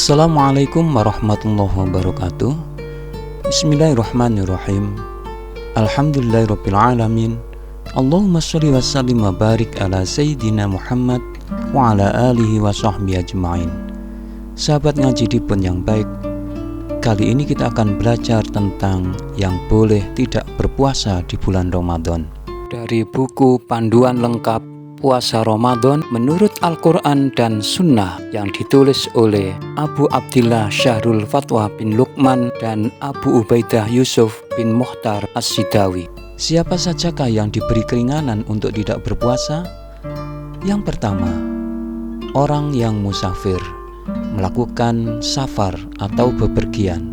Assalamualaikum warahmatullahi wabarakatuh. Bismillahirrahmanirrahim. Alhamdulillahirrabbilalamin. Allahumma sholli wa sallim wa barik ala Sayyidina Muhammad wa ala alihi wa sahbihi ajma'in. Sahabat ngaji dipun yang baik, kali ini kita akan belajar tentang yang boleh tidak berpuasa di bulan Ramadan. Dari buku Panduan Lengkap Puasa Ramadan menurut Al-Quran dan Sunnah yang ditulis oleh Abu Abdillah Syahrul Fatwa bin Luqman dan Abu Ubaidah Yusuf bin Mukhtar As-Sidawi. Siapa sajakah yang diberi keringanan untuk tidak berpuasa? Yang pertama, orang yang musafir, melakukan safar atau bepergian.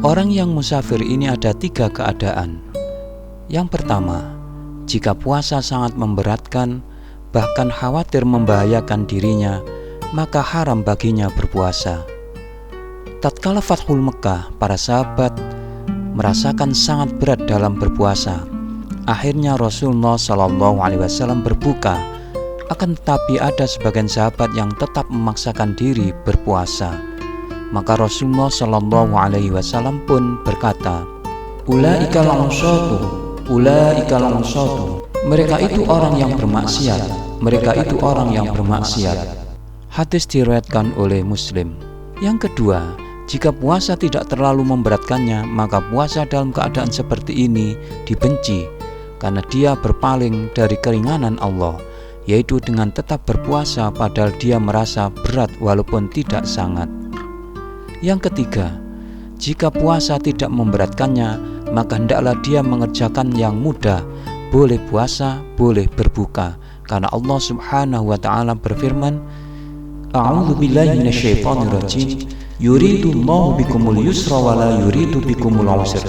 Orang yang musafir ini ada 3 keadaan. Yang pertama, jika puasa sangat memberatkan, bahkan khawatir membahayakan dirinya, maka haram baginya berpuasa. Tatkala Fathul Mekah, para sahabat merasakan sangat berat dalam berpuasa. Akhirnya Rasulullah SAW berbuka. Akan tetapi ada sebagian sahabat yang tetap memaksakan diri berpuasa. Maka Rasulullah SAW pun berkata, "Ulaika langsatu. Ulaika langsatu." Mereka itu orang yang bermaksiat. Mereka itu orang yang bermaksiat. Hadis diriwayatkan oleh Muslim. Yang kedua, jika puasa tidak terlalu memberatkannya, maka puasa dalam keadaan seperti ini dibenci, karena dia berpaling dari keringanan Allah, yaitu dengan tetap berpuasa padahal dia merasa berat walaupun tidak sangat. Yang ketiga, jika puasa tidak memberatkannya, maka hendaklah dia mengerjakan yang mudah, boleh puasa, boleh berbuka, karena Allah Subhanahu wa ta'ala berfirman, "A'udzu billahi minasyaitonir rajim, yuridullahu bikumul yusra wa la yuridu bikumul usra."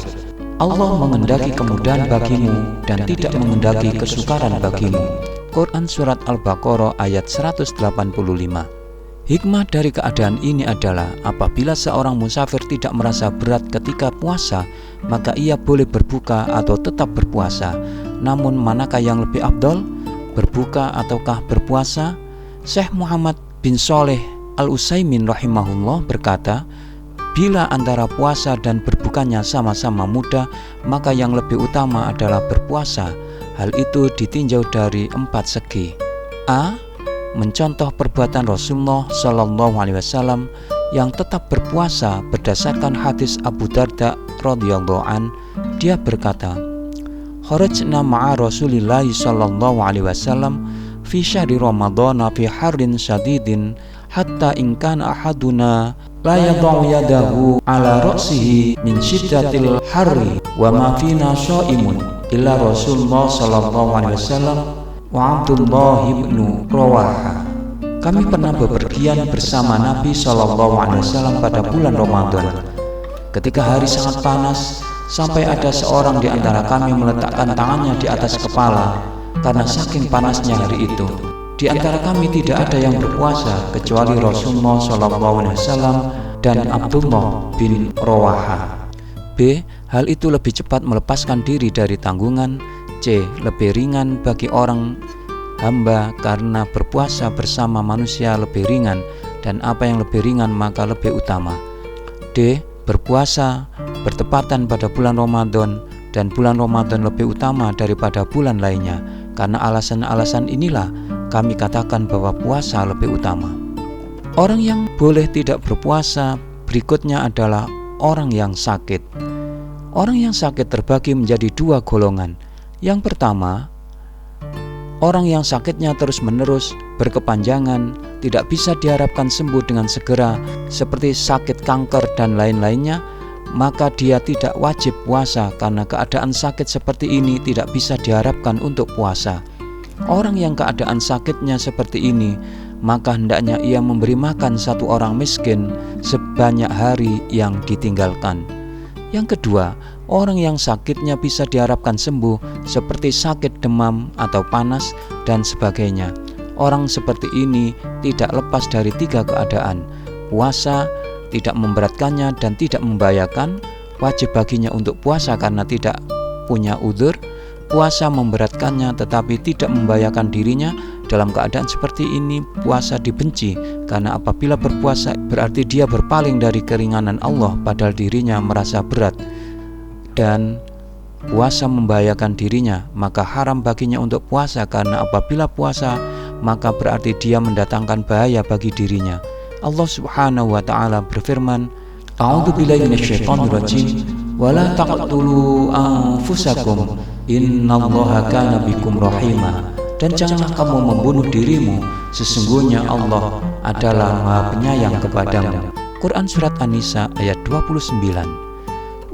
Allah mengendaki kemudahan bagimu dan tidak mengendaki kesukaran bagimu. Quran Surat Al-Baqarah ayat 185. Hikmah dari keadaan ini adalah apabila seorang musafir tidak merasa berat ketika puasa, maka ia boleh berbuka atau tetap berpuasa. Namun manakah yang lebih afdal, berbuka ataukah berpuasa? Syekh Muhammad bin Shalih Al-Utsaimin rahimahullah berkata, bila antara puasa dan berbukanya sama-sama mudah, maka yang lebih utama adalah berpuasa. Hal itu ditinjau dari 4 segi. A. Mencontoh perbuatan Rasulullah SAW yang tetap berpuasa berdasarkan hadis Abu Darda radhiyallahu an. Dia berkata, "Kharajna ma'a Rasulillah SAW fi syahri Ramadan fi harrin syadidin hatta in kana ahaduna la yad'u yadahu ala ra'sihi min syiddatil harri wa ma fina sha'imun illa Rasulullah SAW wa Abdullah ibnu Rawaha." Kami pernah bepergian bersama Nabi SAW pada bulan Ramadan. Ketika hari sangat panas, sampai ada seorang di antara kami meletakkan tangannya di atas kepala karena saking panasnya hari itu. Di antara kami tidak ada yang berpuasa kecuali Rasulullah SAW dan Abdullah bin Rawaha. B. Hal itu lebih cepat melepaskan diri dari tanggungan. C. Lebih ringan bagi orang hamba karena berpuasa bersama manusia lebih ringan, dan apa yang lebih ringan maka lebih utama. D. Berpuasa bertepatan pada bulan Ramadan, dan bulan Ramadan lebih utama daripada bulan lainnya. Karena alasan-alasan inilah kami katakan bahwa puasa lebih utama. Orang yang boleh tidak berpuasa berikutnya adalah orang yang sakit. Orang yang sakit terbagi menjadi 2 golongan. Yang pertama, orang yang sakitnya terus-menerus berkepanjangan, tidak bisa diharapkan sembuh dengan segera, seperti sakit kanker dan lain-lainnya, maka dia tidak wajib puasa karena keadaan sakit seperti ini tidak bisa diharapkan untuk puasa. Orang yang keadaan sakitnya seperti ini, maka hendaknya ia memberi makan 1 orang miskin sebanyak hari yang ditinggalkan. Yang kedua, orang yang sakitnya bisa diharapkan sembuh seperti sakit demam atau panas dan sebagainya. Orang seperti ini tidak lepas dari 3 keadaan. Puasa tidak memberatkannya dan tidak membahayakan, wajib baginya untuk puasa karena tidak punya udzur. Puasa memberatkannya tetapi tidak membahayakan dirinya, Dalam keadaan seperti ini, puasa dibenci karena apabila berpuasa berarti dia berpaling dari keringanan Allah, padahal dirinya merasa berat dan puasa membahayakan dirinya. Maka haram baginya untuk puasa karena apabila puasa maka berarti dia mendatangkan bahaya bagi dirinya. Allah Subhanahu wa taala berfirman, A'udzubillahi minasyaitonirrajim, wala taqtulu anfusakum innallaha kana bikum rahima. Dan janganlah kamu membunuh dirimu, sesungguhnya Allah adalah Maha Penyayang kepadamu. Quran Surat An-Nisa ayat 29.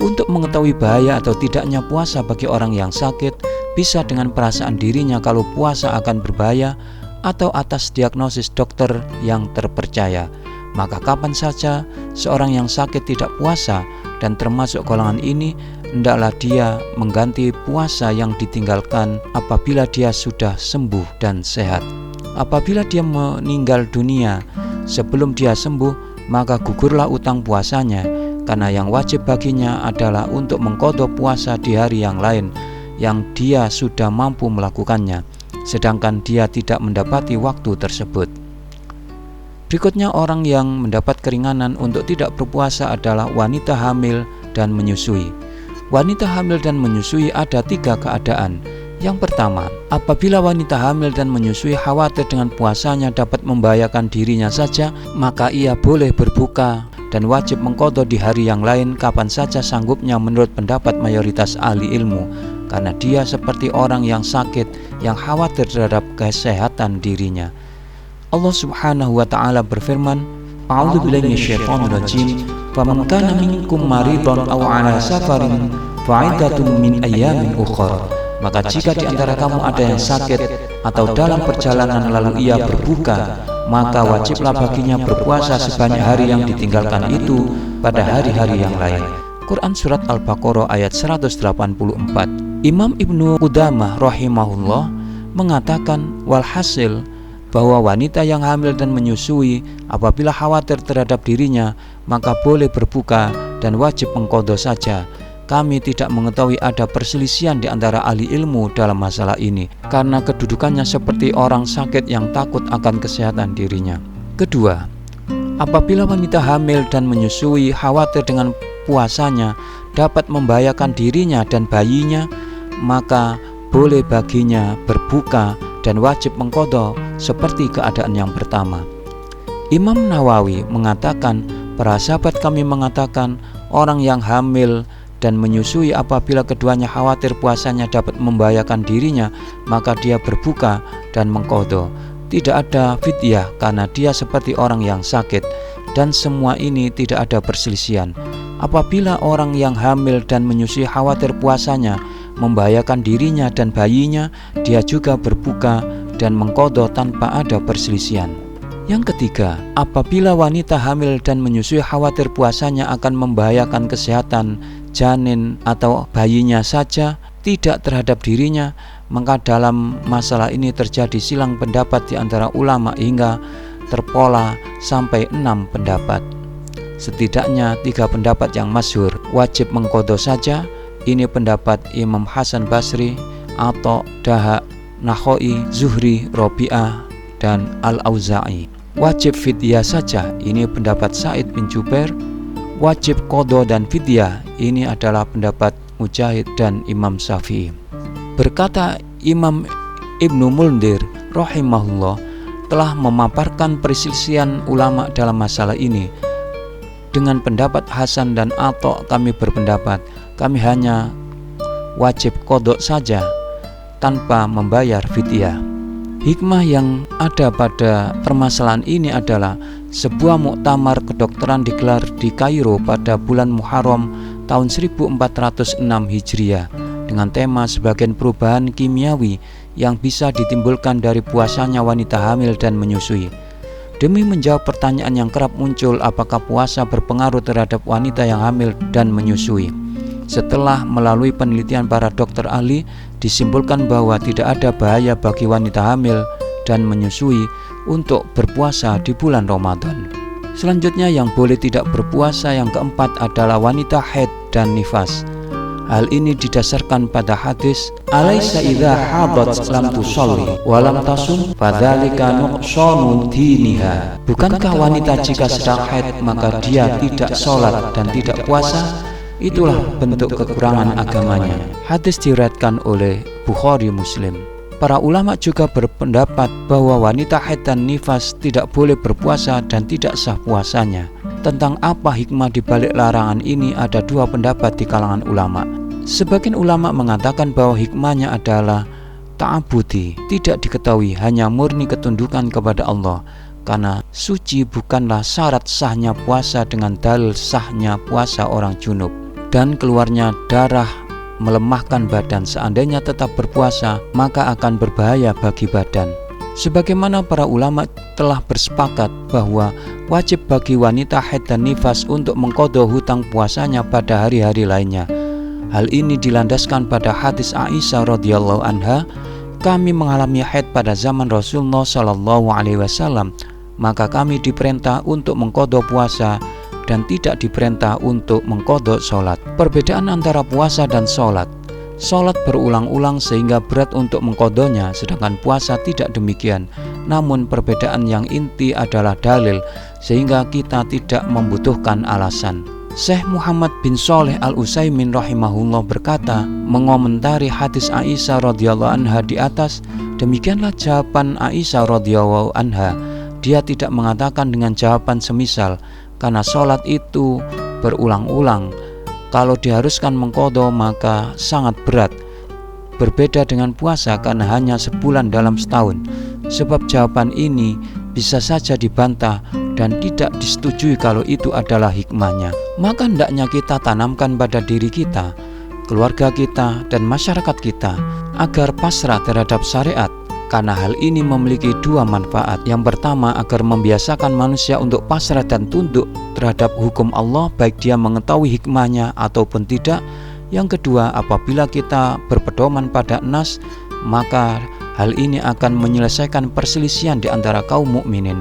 Untuk mengetahui bahaya atau tidaknya puasa bagi orang yang sakit, bisa dengan perasaan dirinya kalau puasa akan berbahaya atau atas diagnosis dokter yang terpercaya. Maka kapan saja seorang yang sakit tidak puasa dan termasuk golongan ini, hendaklah dia mengganti puasa yang ditinggalkan apabila dia sudah sembuh dan sehat. Apabila dia meninggal dunia sebelum dia sembuh, maka gugurlah utang puasanya, karena yang wajib baginya adalah untuk mengqadha puasa di hari yang lain yang dia sudah mampu melakukannya, sedangkan dia tidak mendapati waktu tersebut. Berikutnya, orang yang mendapat keringanan untuk tidak berpuasa adalah wanita hamil dan menyusui. Wanita hamil dan menyusui ada 3 keadaan. Yang pertama, apabila wanita hamil dan menyusui khawatir dengan puasanya dapat membahayakan dirinya saja, maka ia boleh berbuka dan wajib mengqadha di hari yang lain kapan saja sanggupnya menurut pendapat mayoritas ahli ilmu, karena dia seperti orang yang sakit yang khawatir terhadap kesehatan dirinya. Allah Subhanahu wa taala berfirman, A'udzubillahi minasyaitonirrajim, faman kana minkum maridhan aw 'ala safarin fa'iddatun min ayyamin ukhra. Maka jika di antara kamu ada yang sakit atau dalam perjalanan lalu ia berbuka, maka wajiblah baginya berpuasa sebanyak hari yang ditinggalkan itu pada hari-hari yang lain. Quran Surat Al-Baqarah ayat 184. Imam Ibnu Qudamah rahimahullah mengatakan, walhasil bahwa wanita yang hamil dan menyusui apabila khawatir terhadap dirinya maka boleh berbuka dan wajib mengqadha saja. Kami tidak mengetahui ada perselisihan di antara ahli ilmu dalam masalah ini, karena kedudukannya seperti orang sakit yang takut akan kesehatan dirinya. Kedua, apabila wanita hamil dan menyusui khawatir dengan puasanya dapat membahayakan dirinya dan bayinya, maka boleh baginya berbuka dan wajib mengqadha seperti keadaan yang pertama. Imam Nawawi mengatakan, para sahabat kami mengatakan, orang yang hamil dan menyusui apabila keduanya khawatir puasanya dapat membahayakan dirinya, maka dia berbuka dan mengqadha. Tidak ada fidyah karena dia seperti orang yang sakit, dan semua ini tidak ada perselisihan. Apabila orang yang hamil dan menyusui khawatir puasanya membahayakan dirinya dan bayinya, dia juga berbuka dan mengqadha tanpa ada perselisihan. Yang ketiga, apabila wanita hamil dan menyusui khawatir puasanya akan membahayakan kesehatan janin atau bayinya saja, tidak terhadap dirinya, maka dalam masalah ini terjadi silang pendapat di antara ulama hingga terpola sampai 6 pendapat. Setidaknya 3 pendapat yang masyhur, wajib mengqadha saja. Ini pendapat Imam Hasan Basri, Atha, Dahak, Nakhoi, Zuhri, Robi'ah, dan Al-Auza'i. Wajib fidyah saja, ini pendapat Sa'id bin Jubair. Wajib qadha dan fidyah, ini adalah pendapat Mujahid dan Imam Syafi'i. Berkata Imam Ibnu Mundhir rahimahullah telah memaparkan perselisihan ulama dalam masalah ini. Dengan pendapat Hasan dan Atha kami berpendapat kami hanya wajib qadha saja tanpa membayar fidyah. Hikmah yang ada pada permasalahan ini adalah sebuah muktamar kedokteran digelar di Kairo pada bulan Muharram tahun 1406 Hijriah dengan tema sebagian perubahan kimiawi yang bisa ditimbulkan dari puasanya wanita hamil dan menyusui. Demi menjawab pertanyaan yang kerap muncul, apakah puasa berpengaruh terhadap wanita yang hamil dan menyusui? Setelah melalui penelitian para dokter ahli, disimpulkan bahwa tidak ada bahaya bagi wanita hamil dan menyusui untuk berpuasa di bulan Ramadan. Selanjutnya yang boleh tidak berpuasa yang keempat adalah wanita haid dan nifas. Hal ini didasarkan pada hadis alaisa idza hadat lam tusalli wa lam tasum fadzalika nuqsanu diniha. Bukankah wanita jika sedang haid maka dia tidak sholat dan tidak puasa? Itulah bentuk kekurangan agamanya. Hadis diriwayatkan oleh Bukhari Muslim. Para ulama juga berpendapat bahwa wanita haid dan nifas tidak boleh berpuasa dan tidak sah puasanya. Tentang apa hikmah di balik larangan ini ada dua pendapat di kalangan ulama. Sebagian ulama mengatakan bahwa hikmahnya adalah ta'abudi, tidak diketahui, hanya murni ketundukan kepada Allah. Karena suci bukanlah syarat sahnya puasa dengan dalil sahnya puasa orang junub. Dan keluarnya darah melemahkan badan. Seandainya tetap berpuasa maka akan berbahaya bagi badan. Sebagaimana para ulama telah bersepakat bahwa wajib bagi wanita haid dan nifas untuk mengqadha hutang puasanya pada hari-hari lainnya. Hal ini dilandaskan pada hadis Aisyah radhiyallahu anha, kami mengalami haid pada zaman Rasulullah sallallahu alaihi wasallam, maka kami diperintah untuk mengqadha puasa dan tidak diperintah untuk mengqadha sholat. Perbedaan antara puasa dan sholat. Sholat berulang-ulang sehingga berat untuk mengqadhanya, sedangkan puasa tidak demikian. Namun perbedaan yang inti adalah dalil, sehingga kita tidak membutuhkan alasan. Syekh Muhammad bin Shalih Al-Utsaimin rahimahullah berkata, mengomentari hadis Aisyah radhiyallahu anha di atas, demikianlah jawaban Aisyah radhiyallahu anha. Dia tidak mengatakan dengan jawaban semisal, karena sholat itu berulang-ulang. Kalau diharuskan mengqadha maka sangat berat. Berbeda dengan puasa karena hanya sebulan dalam setahun. Sebab jawaban ini bisa saja dibantah dan tidak disetujui kalau itu adalah hikmahnya. Maka hendaknya kita tanamkan pada diri kita, keluarga kita, dan masyarakat kita agar pasrah terhadap syariat. Karena hal ini memiliki dua manfaat. Yang pertama, agar membiasakan manusia untuk pasrah dan tunduk terhadap hukum Allah, baik dia mengetahui hikmahnya ataupun tidak. Yang kedua, apabila kita berpedoman pada nas, maka hal ini akan menyelesaikan perselisihan di antara kaum mukminin.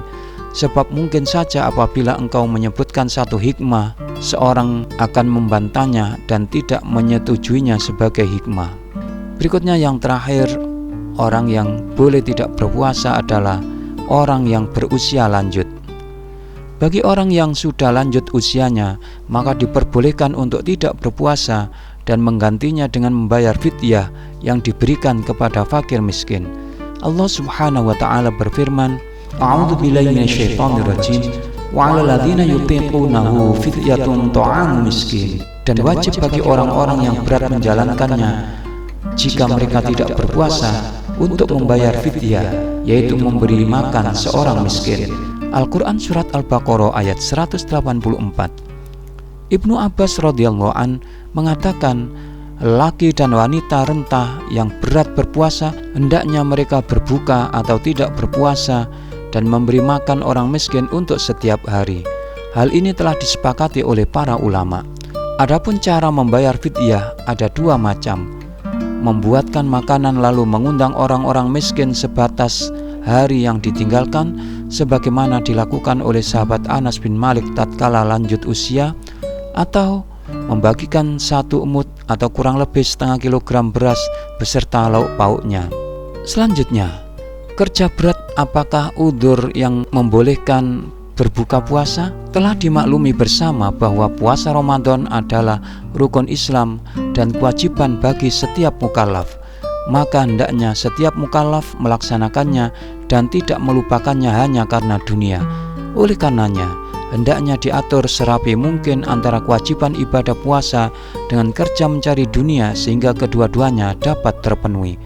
Sebab mungkin saja apabila engkau menyebutkan satu hikmah, seorang akan membantahnya dan tidak menyetujuinya sebagai hikmah. Berikutnya yang terakhir, orang yang boleh tidak berpuasa adalah orang yang berusia lanjut. Bagi orang yang sudah lanjut usianya, maka diperbolehkan untuk tidak berpuasa dan menggantinya dengan membayar fidyah yang diberikan kepada fakir miskin. Allah Subhanahu wa taala berfirman, A'udzu billahi minasyaitonir rajim. Wa 'alal ladzina yutiqunahu fidyatun ta'amu miskin. Dan wajib bagi orang-orang yang berat menjalankannya jika mereka tidak berpuasa untuk membayar fidyah, yaitu memberi makan seorang miskin. Al-Quran Surat Al-Baqarah ayat 184. Ibnu Abbas radhiyallahu an mengatakan, laki dan wanita renta yang berat berpuasa hendaknya mereka berbuka atau tidak berpuasa dan memberi makan orang miskin untuk setiap hari. Hal ini telah disepakati oleh para ulama. Adapun cara membayar fidyah ada dua macam. Membuatkan makanan lalu mengundang orang-orang miskin sebatas hari yang ditinggalkan, sebagaimana dilakukan oleh sahabat Anas bin Malik tatkala lanjut usia, atau membagikan satu emut atau kurang lebih setengah kilogram beras beserta lauk pauknya. Selanjutnya, kerja berat apakah udzur yang membolehkan berbuka puasa? Telah dimaklumi bersama bahwa puasa Ramadan adalah rukun Islam dan kewajiban bagi setiap mukallaf. Maka hendaknya setiap mukallaf melaksanakannya dan tidak melupakannya hanya karena dunia. Oleh karenanya, hendaknya diatur serapi mungkin antara kewajiban ibadah puasa dengan kerja mencari dunia sehingga kedua-duanya dapat terpenuhi.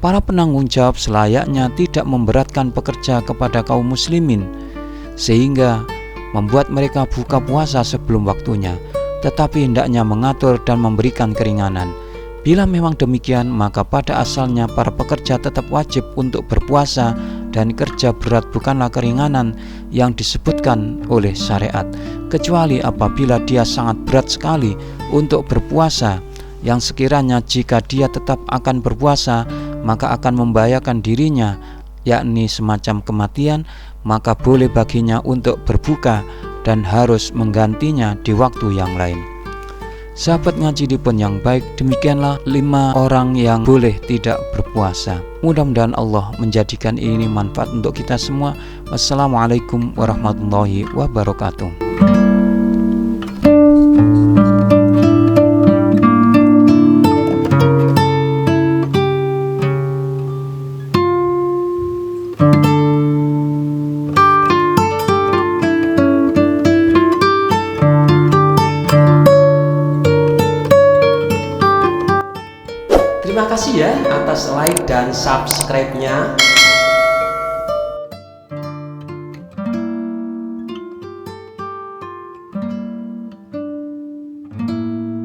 Para penanggung jawab selayaknya tidak memberatkan pekerja kepada kaum muslimin sehingga membuat mereka buka puasa sebelum waktunya, tetapi hendaknya mengatur dan memberikan keringanan. Bila memang demikian, maka pada asalnya para pekerja tetap wajib untuk berpuasa dan kerja berat bukanlah keringanan yang disebutkan oleh syariat, kecuali apabila dia sangat berat sekali untuk berpuasa, yang sekiranya jika dia tetap akan berpuasa maka akan membahayakan dirinya, yakni semacam kematian, maka boleh baginya untuk berbuka dan harus menggantinya di waktu yang lain. Sahabat ngaji dipun yang baik, demikianlah 5 orang yang boleh tidak berpuasa. Mudah-mudahan Allah menjadikan ini manfaat untuk kita semua. Wassalamualaikum warahmatullahi wabarakatuh. Terima kasih ya atas like dan subscribe-nya.